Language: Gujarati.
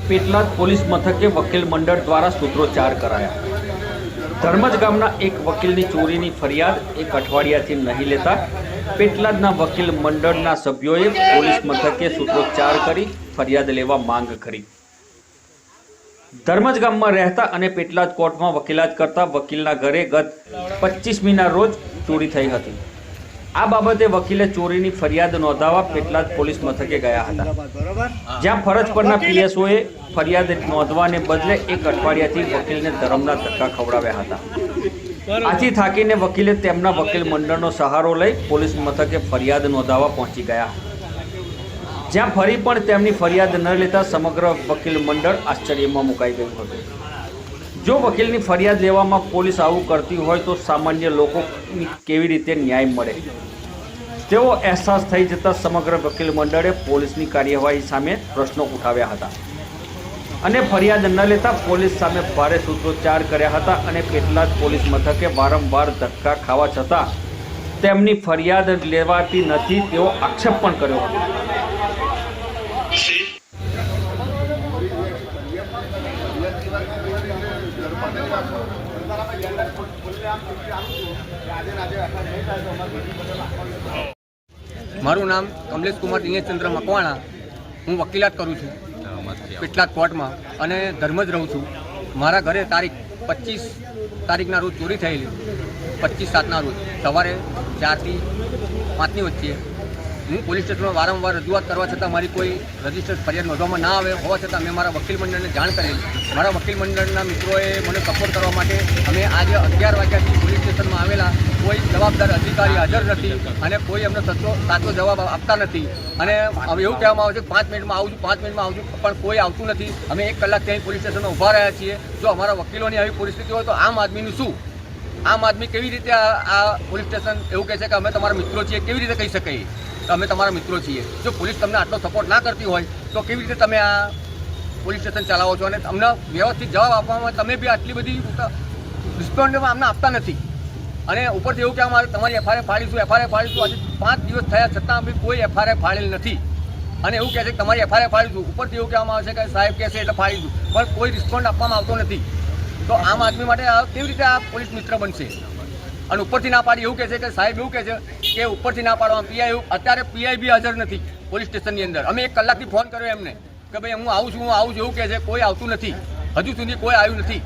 પેટલાદ પોલીસ મથકે વકીલ મંડળ દ્વારા સૂત્રોચ્ચાર કરાયા। ધર્મજ ગામના એક વકીલની ચોરીની ફરિયાદ એક અઠવાડિયાથી નહીં લેતા પેટલાદના વકીલ મંડળના સભ્યોએ પોલીસ મથકે સૂત્રોચ્ચાર કરી ફરિયાદ લેવા માંગ કરી। ધર્મજ ગામમાં રહેતા અને પેટલાદ કોર્ટમાં વકીલાત કરતા વકીલના ઘરે ગત 25મીના રોજ ચોરી થઈ હતી। આ બાબતે વકીલે ચોરીની ફરિયાદ નોંધાવવા પેટલાદ પોલીસ મથકે ગયા હતા, જ્યાં ફરજ પરના પીએસઓએ ફરિયાદ નોંધવાને બદલે એક અઠવાડિયાથી વકીલને ધરમના ધક્કા ખવડાવ્યા હતા। આથી થાકીને વકીલે તેમના વકીલ મંડળનો સહારો લઈ પોલીસ મથકે ફરિયાદ નોંધાવવા પહોંચી ગયા, જ્યાં ફરી પણ તેમની ફરિયાદ ન લેતા સમગ્ર વકીલ મંડળ આશ્ચર્યમાં મુકાઈ ગયું હતું। જો વકીલની ફરિયાદ લેવામાં પોલીસ આવું કરતી હોય તો સામાન્ય લોકોને કેવી રીતે ન્યાય મળે, તેવો અહેસાસ થઈ જતા સમગ્ર વકીલ મંડળે પોલીસની કાર્યવાહી સામે પ્રશ્નો ઉઠાવ્યા હતા અને ફરિયાદ ન લેતા પોલીસ સામે ભારે સૂત્રોચ્ચાર કર્યા હતા અને પેટલાદ પોલીસ મથકે વારંવાર ધક્કા ખાવા છતાં તેમની ફરિયાદ લેવાતી નથી તેવો આક્ષેપ પણ કર્યો હતો। મારું નામ કમલેશ કુમાર દિનેશચંદ્ર મકવાણા, હું વકીલાત કરું છું પેટલાદ કોર્ટમાં અને ધર્મજ રહું છું। મારા ઘરે તારીખ 25 તારીખના રોજ ચોરી થયેલી, 25/7ના રોજ સવારે 4થી 5ની વચ્ચે। હું પોલીસ સ્ટેશનમાં વારંવાર રજૂઆત કરવા છતાં મારી કોઈ રજિસ્ટર્ડ ફરિયાદ નોંધવામાં ના આવે હોવા છતાં મેં મારા વકીલ મંડળને જાણ કરેલી। મારા વકીલ મંડળના મિત્રોએ મને સપોર્ટ કરવા માટે અમે આજે 11 વાગ્યાથી પોલીસ સ્ટેશનમાં આવેલા, કોઈ જવાબદાર અધિકારી હાજર નથી અને કોઈ અમને સાચો જવાબ આપતા નથી અને હવે એવું કહેવામાં આવે છે 5 મિનિટમાં આવું છું, 5 મિનિટમાં આવું છું, પણ કોઈ આવતું નથી। અમે 1 કલાક ત્યાં પોલીસ સ્ટેશનમાં ઊભા રહ્યા છીએ। જો અમારા વકીલોની આવી પરિસ્થિતિ હોય તો આમ આદમીનું શું? આમ આદમી કેવી રીતે આ પોલીસ સ્ટેશન એવું કહે છે કે અમે તમારા મિત્રો છીએ? કેવી રીતે કહી શકીએ અમે તમારા મિત્રો છીએ? જો પોલીસ તમને આટલો સપોર્ટ ના કરતી હોય તો કેવી રીતે તમે આ પોલીસ સ્ટેશન ચલાવો છો અને અમને વ્યવસ્થિત જવાબ આપવામાં તમે બી આટલી બધી રિસ્પોન્ડમાં અમને આપતા નથી અને ઉપરથી એવું કહેવામાં આવે તમારી એફઆઈઆર ફાડીશું, એફઆઈઆર ફાડીશું। આજે 5 દિવસ થયા છતાં અમે કોઈ એફઆઈઆર ફાડેલ નથી અને એવું કહે છે કે તમારી એફઆઈઆર ફાડીશું। ઉપરથી એવું કહેવામાં આવે છે કે સાહેબ કહેશે એટલે ફાડીશું, પણ કોઈ રિસ્પોન્ડ આપવામાં આવતો નથી। તો આમ આદમી માટે કેવી રીતે આ પોલીસ મિત્ર બનશે? અને ઉપરથી ના પાડી એવું કહે છે કે સાહેબ એવું કહે છે કે ઉપરથી ના પાડવા પીઆઈ, અત્યારે પીઆઈ બી હાજર નથી પોલીસ સ્ટેશનની અંદર। અમે 1 કલાકથી ફોન કર્યો એમને કે ભાઈ હું આવું છું એવું કહે છે, કોઈ આવતું નથી, હજુ સુધી કોઈ આવ્યું નથી।